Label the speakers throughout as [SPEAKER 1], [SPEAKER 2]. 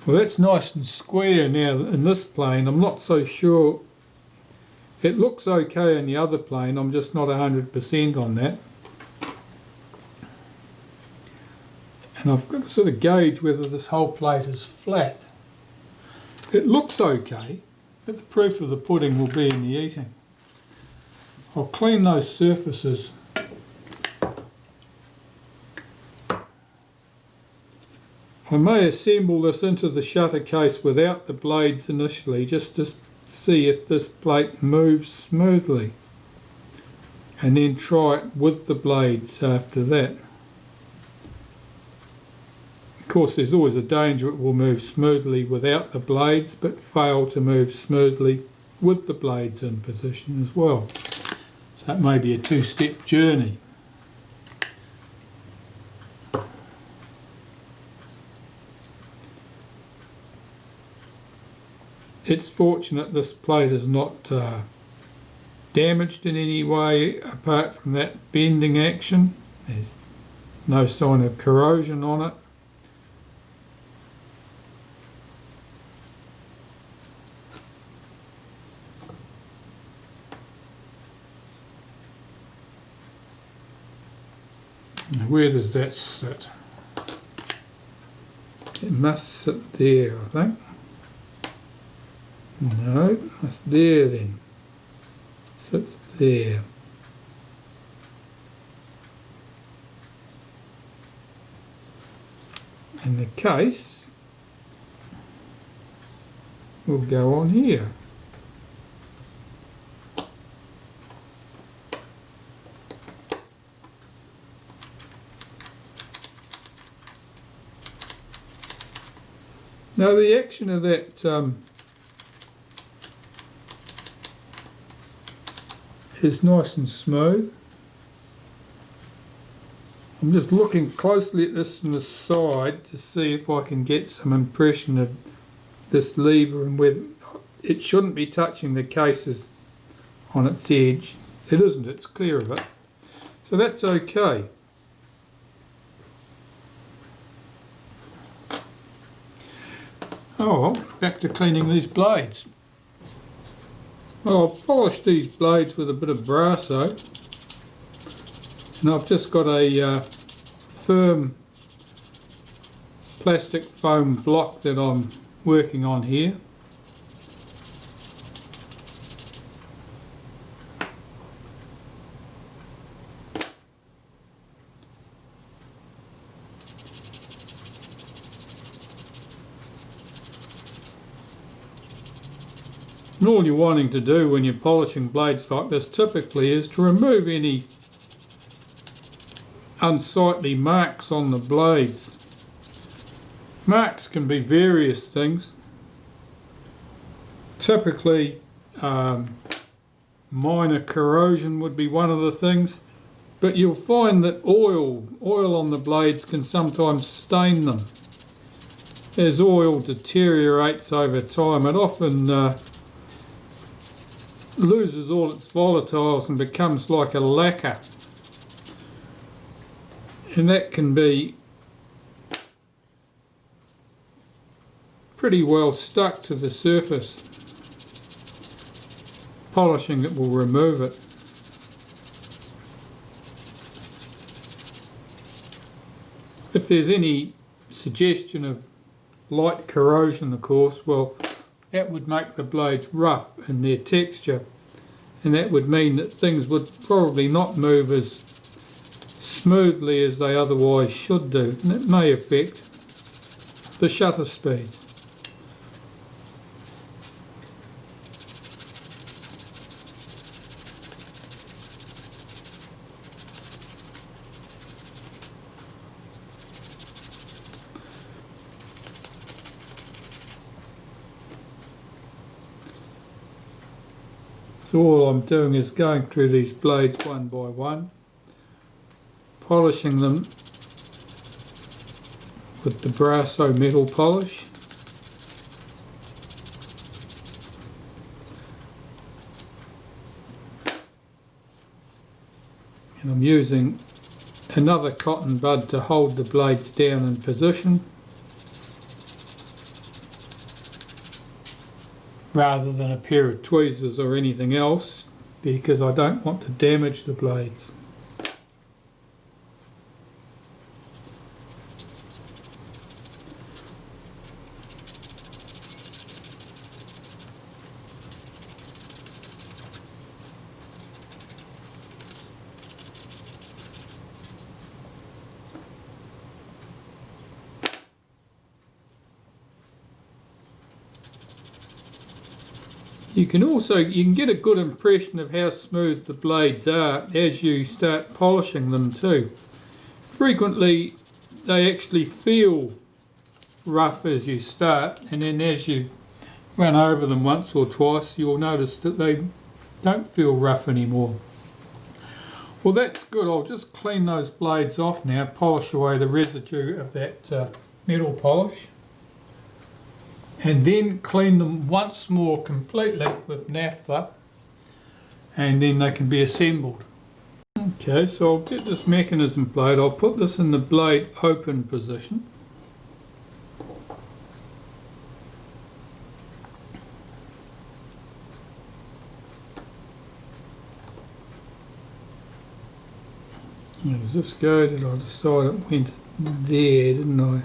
[SPEAKER 1] Well, that's nice and square now in this plane. I'm not so sure. It looks okay in the other plane. I'm just not 100% on that. And I've got to sort of gauge whether this whole plate is flat. It looks okay, but the proof of the pudding will be in the eating. I'll clean those surfaces. I may assemble this into the shutter case without the blades initially, just to see if this plate moves smoothly, and then try it with the blades after that. Of course, there's always a danger it will move smoothly without the blades, but fail to move smoothly with the blades in position as well. So it may be a two-step journey. It's fortunate this plate is not damaged in any way apart from that bending action. There's no sign of corrosion on it. Now, where does that sit? It must sit there, I think. No, that's there then. Sits there. And the case will go on here. Now the action of that is nice and smooth. I'm just looking closely at this from the side to see if I can get some impression of this lever and whether it shouldn't be touching the cases on its edge. It isn't, it's clear of it. So that's okay. Oh well, back to cleaning these blades. Well, I'll polish these blades with a bit of Brasso, and I've just got a firm plastic foam block that I'm working on here. And all you're wanting to do when you're polishing blades like this typically is to remove any unsightly marks on the blades. Marks can be various things. Typically minor corrosion would be one of the things, but you'll find that oil on the blades can sometimes stain them. As oil deteriorates over time, it often loses all its volatiles and becomes like a lacquer, and that can be pretty well stuck to the surface. Polishing it will remove it. If there's any suggestion of light corrosion, of course, well, that would make the blades rough in their texture, and that would mean that things would probably not move as smoothly as they otherwise should do, and it may affect the shutter speeds. So all I'm doing is going through these blades one by one, polishing them with the Brasso metal polish. And I'm using another cotton bud to hold the blades down in position. rather than a pair of tweezers or anything else, because I don't want to damage the blades. You can get a good impression of how smooth the blades are as you start polishing them too. Frequently they actually feel rough as you start, and then as you run over them once or twice you'll notice that they don't feel rough anymore. Well, that's good. I'll just clean those blades off now, polish away the residue of that metal polish, and then clean them once more completely with Naphtha, and then they can be assembled. Okay, so I'll get this mechanism blade, I'll put this in the blade open position. As this goes, I decided it went there, didn't I?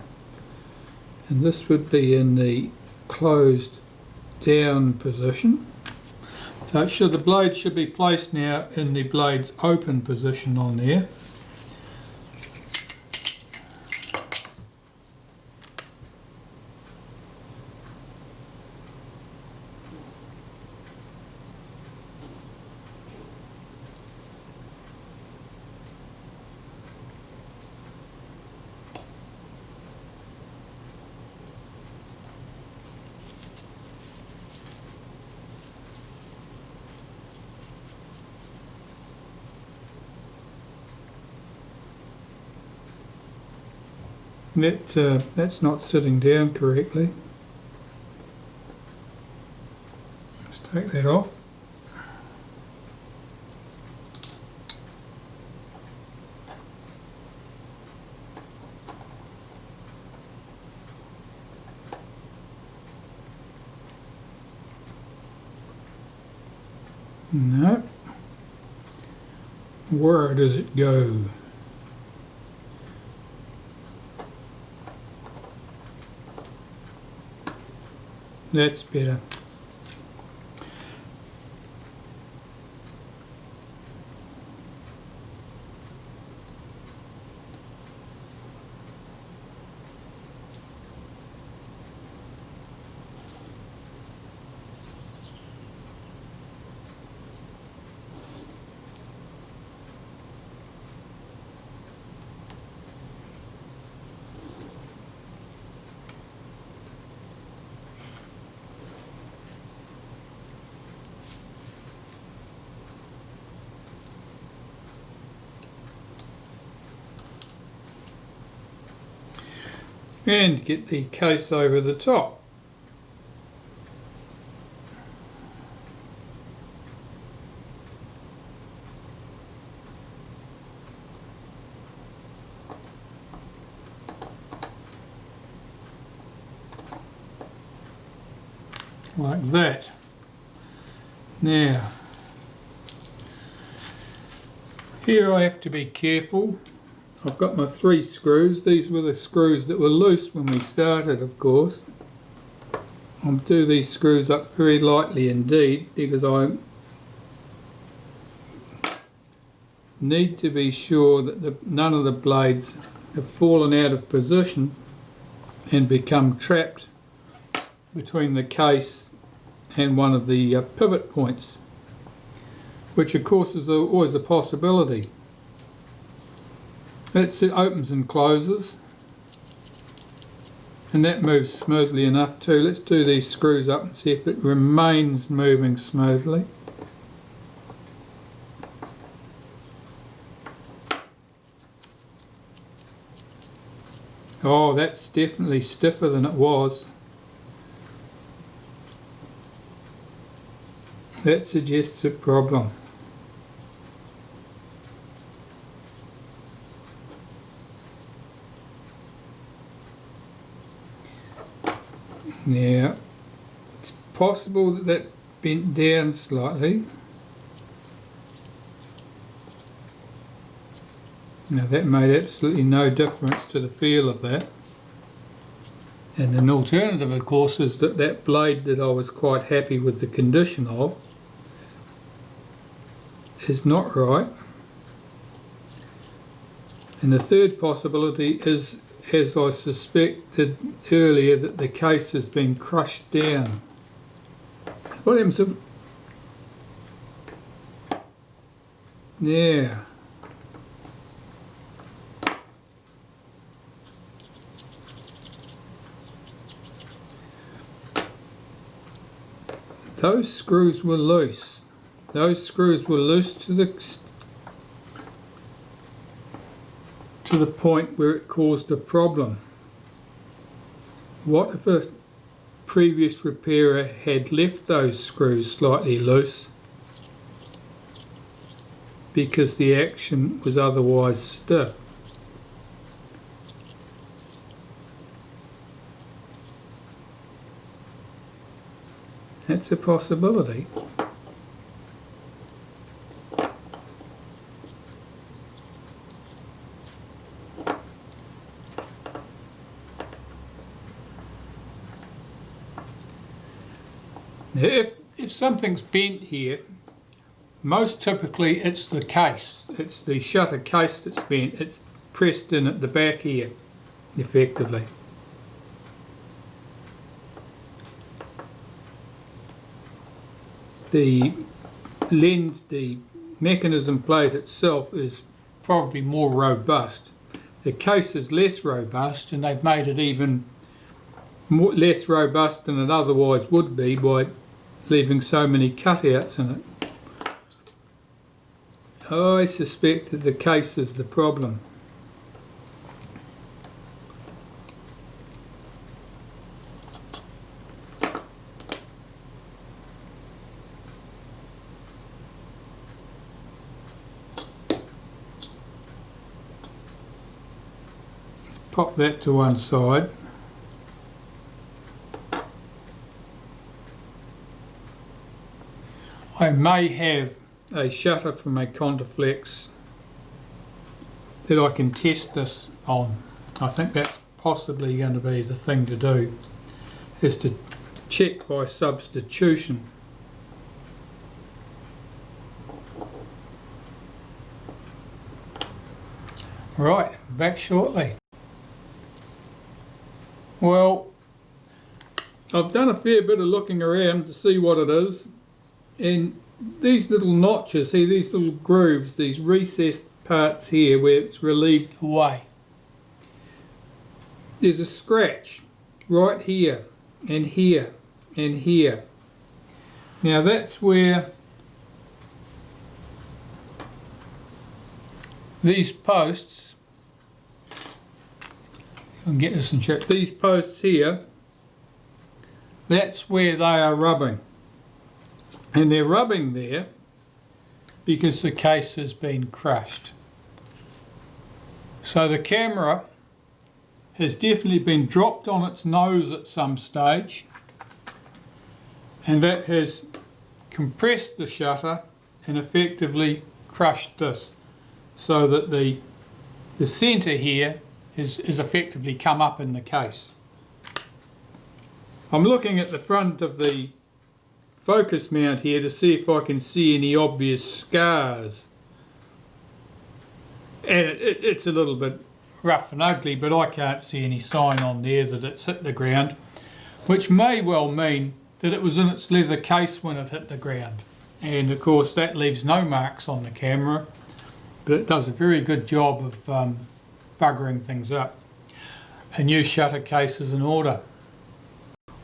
[SPEAKER 1] And this would be in the closed down position. So the blade should be placed now in the blade's open position on there. That's not sitting down correctly. Let's take that off. No. Where does it go? That's better. And get the case over the top. Like that. Now, here I have to be careful. I've got my 3 screws. These were the screws that were loose when we started, of course. I'll do these screws up very lightly indeed, because I need to be sure that none of the blades have fallen out of position and become trapped between the case and one of the pivot points, which of course is always a possibility. It opens and closes, and that moves smoothly enough too. Let's do these screws up and see if it remains moving smoothly. Oh, that's definitely stiffer than it was. That suggests a problem. Now, it's possible that that's bent down slightly. Now that made absolutely no difference to the feel of that. And an alternative, of course, is that that blade that I was quite happy with the condition of is not right. And the third possibility is, as I suspected earlier, that the case has been crushed down. What happens if... Yeah. Those screws were loose. Those screws were loose to the point where it caused a problem. What if a previous repairer had left those screws slightly loose because the action was otherwise stiff? That's a possibility. If something's bent here, most typically it's the case. It's the shutter case that's bent. It's pressed in at the back here, effectively. The lens, the mechanism plate itself is probably more robust. The case is less robust, and they've made it even less robust than it otherwise would be by leaving so many cutouts in it. I suspect that the case is the problem. Let's pop that to one side. I may have a shutter from a Contaflex that I can test this on. I think that's possibly going to be the thing to do, is to check by substitution. Right, back shortly. Well, I've done a fair bit of looking around to see what it is. And these little notches here, these little grooves, these recessed parts here where it's relieved away, there's a scratch right here and here and here. Now that's where these posts, if I can get this in check, these posts here, that's where they are rubbing. And they're rubbing there because the case has been crushed. So the camera has definitely been dropped on its nose at some stage, and that has compressed the shutter and effectively crushed this, so that the centre here is effectively come up in the case. I'm looking at the front of the focus mount here to see if I can see any obvious scars, and it's a little bit rough and ugly, but I can't see any sign on there that it's hit the ground, which may well mean that it was in its leather case when it hit the ground, and of course that leaves no marks on the camera, but it does a very good job of buggering things up. A new shutter case is in order.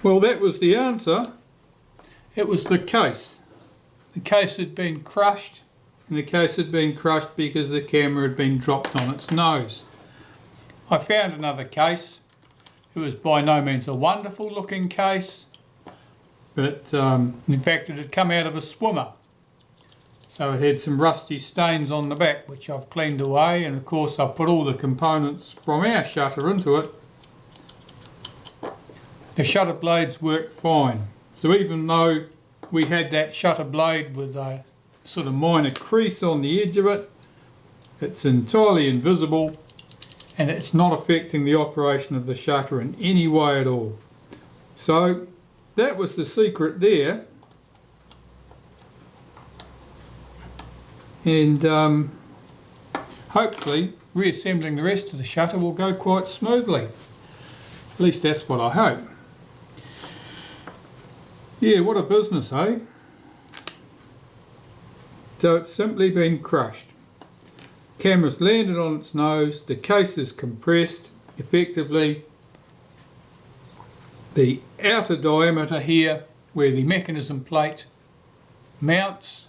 [SPEAKER 1] Well, that was the answer. It was the case. The case had been crushed, and the case had been crushed because the camera had been dropped on its nose. I found another case. It was by no means a wonderful looking case, but in fact it had come out of a swimmer. So it had some rusty stains on the back, which I've cleaned away, and of course I've put all the components from our shutter into it. The shutter blades work fine. So even though we had that shutter blade with a sort of minor crease on the edge of it, it's entirely invisible and it's not affecting the operation of the shutter in any way at all. So that was the secret there. And hopefully reassembling the rest of the shutter will go quite smoothly. At least that's what I hope. Yeah, what a business, eh? So it's simply been crushed. Camera's landed on its nose, the case is compressed effectively. The outer diameter here, where the mechanism plate mounts,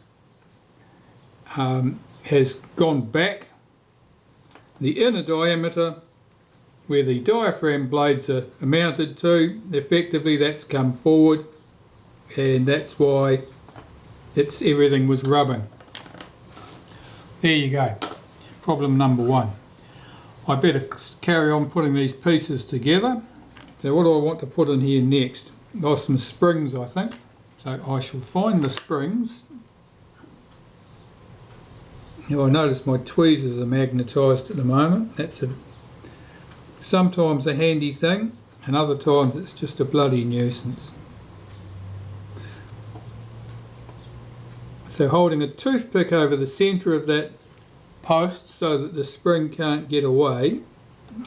[SPEAKER 1] has gone back. The inner diameter, where the diaphragm blades are mounted to, effectively that's come forward, and that's why everything was rubbing. There you go. Problem number one. I better carry on putting these pieces together. So what do I want to put in here next? Oh, some springs, I think. So I shall find the springs. Now I notice my tweezers are magnetised at the moment. That's sometimes a handy thing, and other times it's just a bloody nuisance. So holding a toothpick over the centre of that post so that the spring can't get away,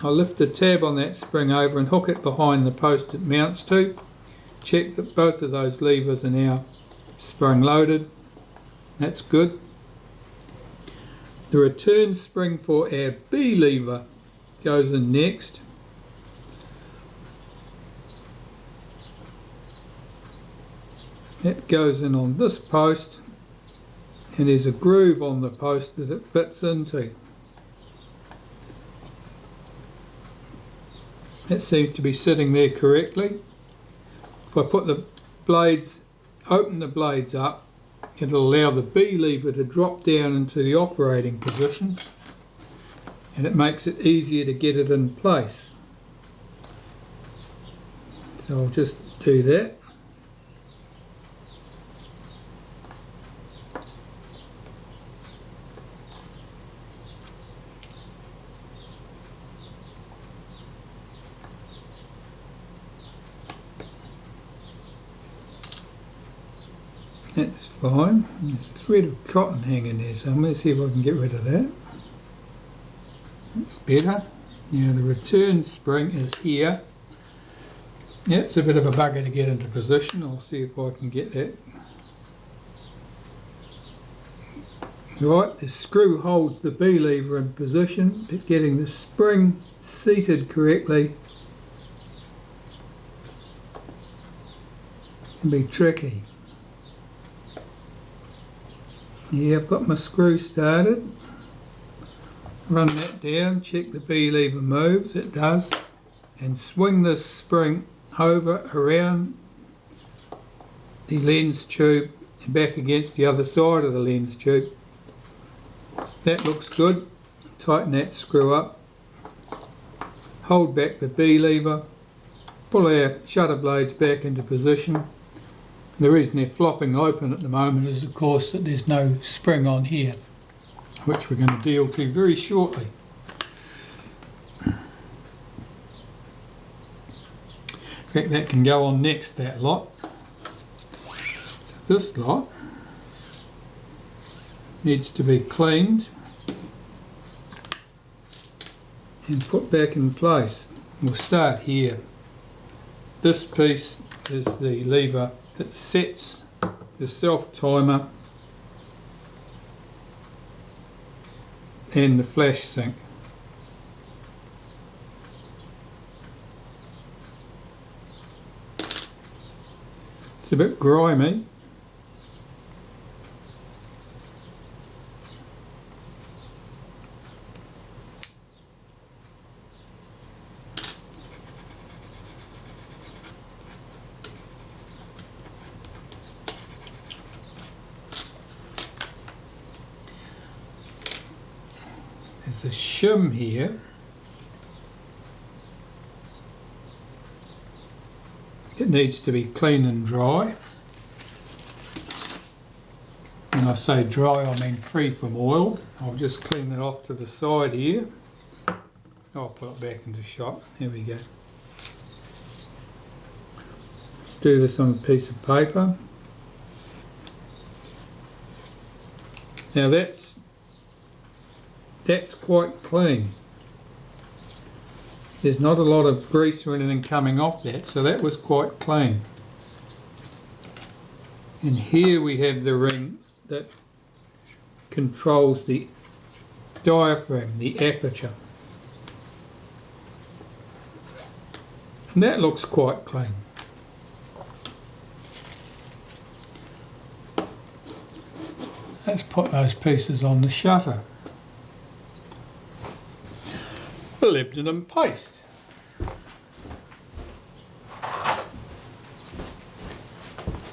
[SPEAKER 1] I'll lift the tab on that spring over and hook it behind the post it mounts to. Check that both of those levers are now spring loaded. That's good. The return spring for our B lever goes in next. That goes in on this post, and there's a groove on the post that it fits into. That seems to be sitting there correctly. If I put the blades, open the blades up, it'll allow the B lever to drop down into the operating position, and it makes it easier to get it in place. So I'll just do that. That's fine. There's a thread of cotton hanging there, so I'm going to see if I can get rid of that. That's better. Now the return spring is here. Yeah, it's a bit of a bugger to get into position. I'll see if I can get that. Right, the screw holds the B lever in position, but getting the spring seated correctly can be tricky. Yeah, I've got my screw started. Run that down, check the B lever moves, it does, and swing this spring over around the lens tube and back against the other side of the lens tube. That looks good. Tighten that screw up, hold back the B lever, pull our shutter blades back into position. The reason they're flopping open at the moment is, of course, that there's no spring on here, which we're going to deal to very shortly. In fact, that can go on next, that lot. So this lot needs to be cleaned and put back in place. We'll start here. This piece is the lever that sets the self timer and the flash sync. It's a bit grimy. There's a shim here. it needs to be clean and dry. When I say dry, I mean free from oil. I'll just clean it off to the side here. I'll put it back into shot. There we go. Let's do this on a piece of paper. Now that's quite clean. There's not a lot of grease or anything coming off that, so that was quite clean. And here we have the ring that controls the diaphragm, the aperture. And that looks quite clean. Let's put those pieces on the shutter. Molybdenum paste.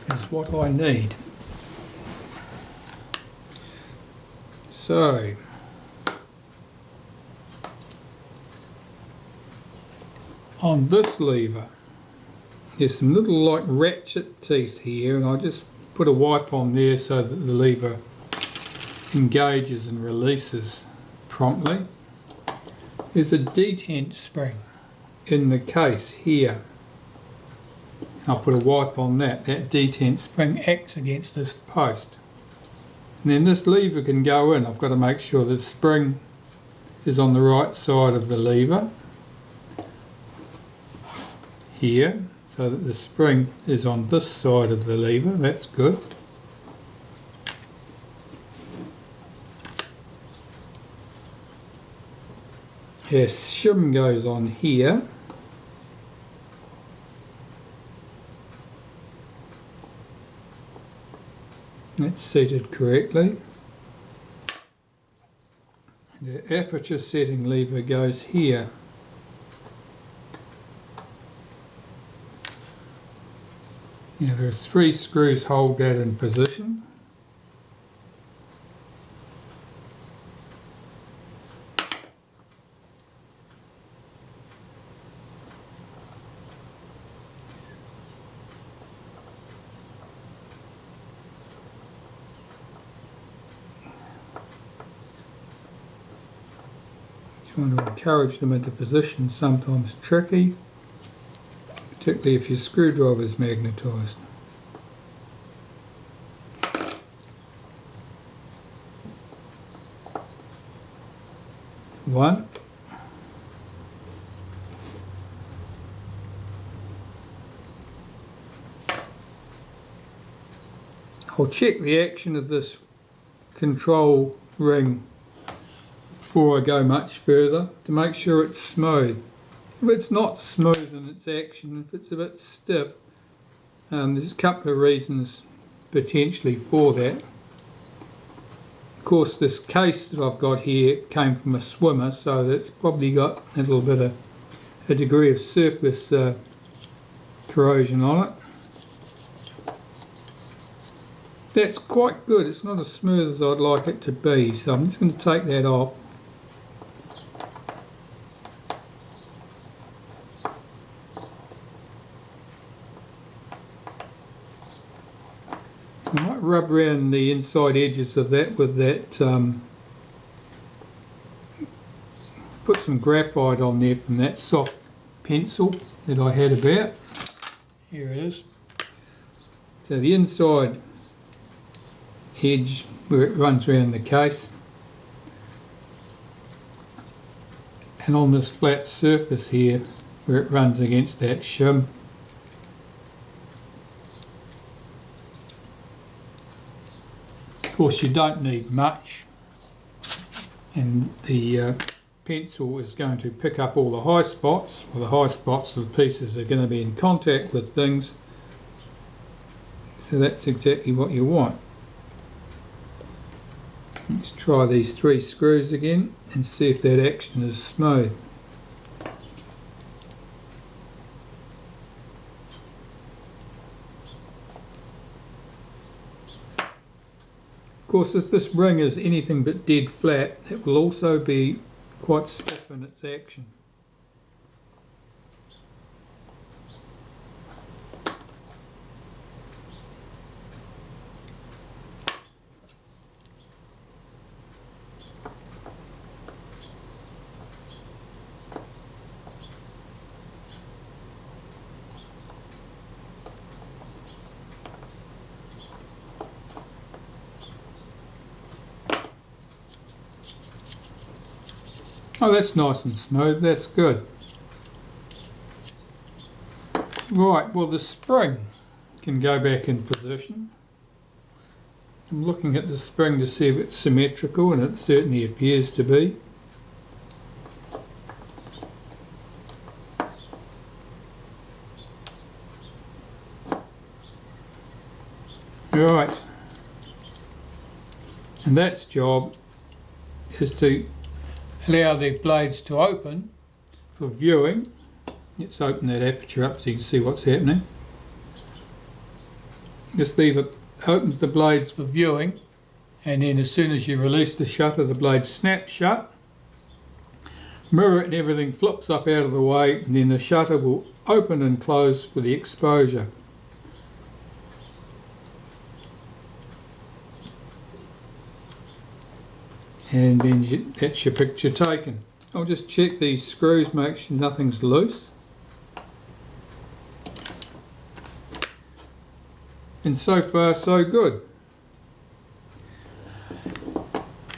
[SPEAKER 1] Is what I need. So, on this lever, there's some little like ratchet teeth here, and I just put a wipe on there so that the lever engages and releases promptly. There's a detent spring in the case here. I'll put a wipe on that. That detent spring acts against this post. And then this lever can go in. I've got to make sure the spring is on the right side of the lever here, so that the spring is on this side of the lever. That's good. Yes, shim goes on here. That's seated correctly. The aperture setting lever goes here. Now there are 3 screws hold that in position. Trying to encourage them into position, sometimes tricky, particularly if your screwdriver is magnetised. One. I'll check the action of this control ring before I go much further to make sure it's smooth. If it's not smooth in its action, if it's a bit stiff, there's a couple of reasons potentially for that. Of course, this case that I've got here came from a swimmer, so that's probably got a little bit of a degree of surface corrosion on it. That's quite good. It's not as smooth as I'd like it to be, so I'm just going to take that off. I might rub around the inside edges of that with that, put some graphite on there from that soft pencil that I had about. Here it is. So the inside edge where it runs around the case, and on this flat surface here where it runs against that shim. Of course, you don't need much, and the pencil is going to pick up all the high spots, or the high spots of the pieces are going to be in contact with things, so that's exactly what you want. Let's try these 3 screws again and see if that action is smooth. Of course, if this ring is anything but dead flat, it will also be quite stiff in its action. Oh, that's nice and smooth, that's good. Right, well the spring can go back in position. I'm looking at the spring to see if it's symmetrical, and it certainly appears to be. Right, and that's job is to allow the blades to open for viewing. Let's open that aperture up so you can see what's happening. Just leave it, opens the blades for viewing, and then as soon as you release the shutter, the blade snaps shut. Mirror it and everything flips up out of the way, and then the shutter will open and close for the exposure. And then that's your picture taken. I'll just check these screws, make sure nothing's loose. And so far so good.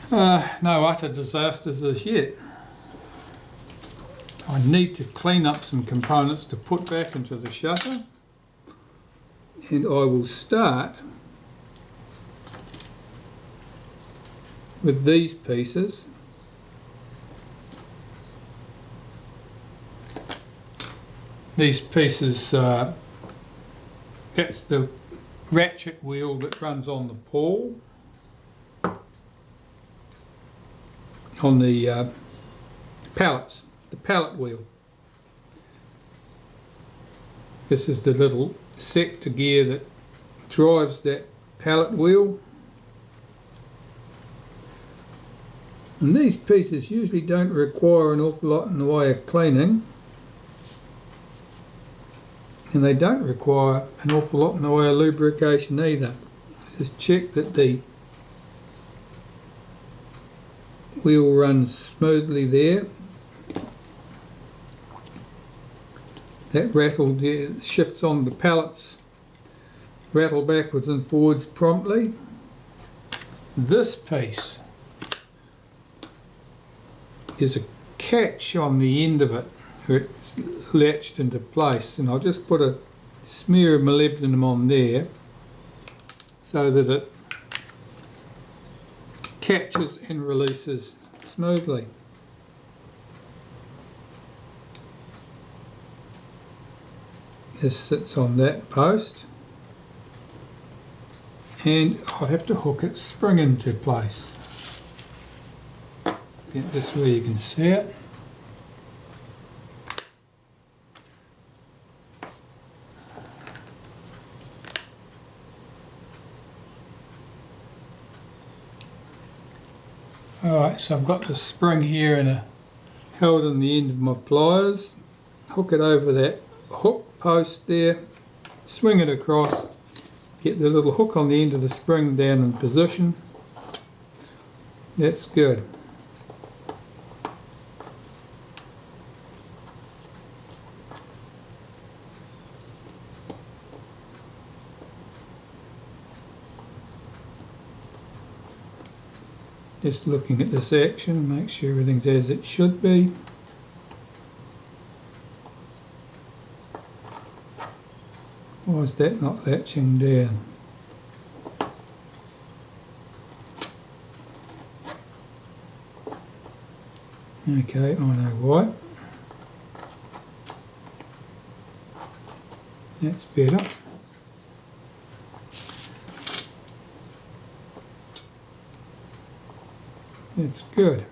[SPEAKER 1] No utter disasters as yet. I need to clean up some components to put back into the shutter, and I will start with these pieces. These pieces, that's the ratchet wheel that runs on the pawl, on the pallets, the pallet wheel. This is the little sector gear that drives that pallet wheel. And these pieces usually don't require an awful lot in the way of cleaning, and they don't require an awful lot in the way of lubrication either. Just check that the wheel runs smoothly there. That rattle there shifts on the pallets, rattle backwards and forwards promptly. This piece is a catch on the end of it where it's latched into place, and I'll just put a smear of molybdenum on there so that it catches and releases smoothly. This sits on that post, and I have to hook its spring into place. Get this where you can see it. Alright, so I've got the spring here and held on the end of my pliers. Hook it over that hook post there, swing it across, get the little hook on the end of the spring down in position. That's good. Just looking at this action, make sure everything's as it should be. Why is that not latching down? Okay, I know why. That's better. That's good.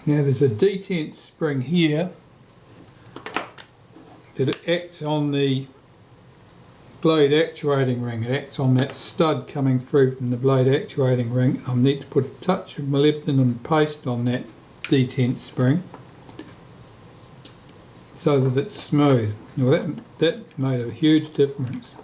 [SPEAKER 1] Now there's a detent spring here that acts on the blade actuating ring. It acts on that stud coming through from the blade actuating ring. I'll need to put a touch of molybdenum paste on that detent spring so that it's smooth. Now that made a huge difference.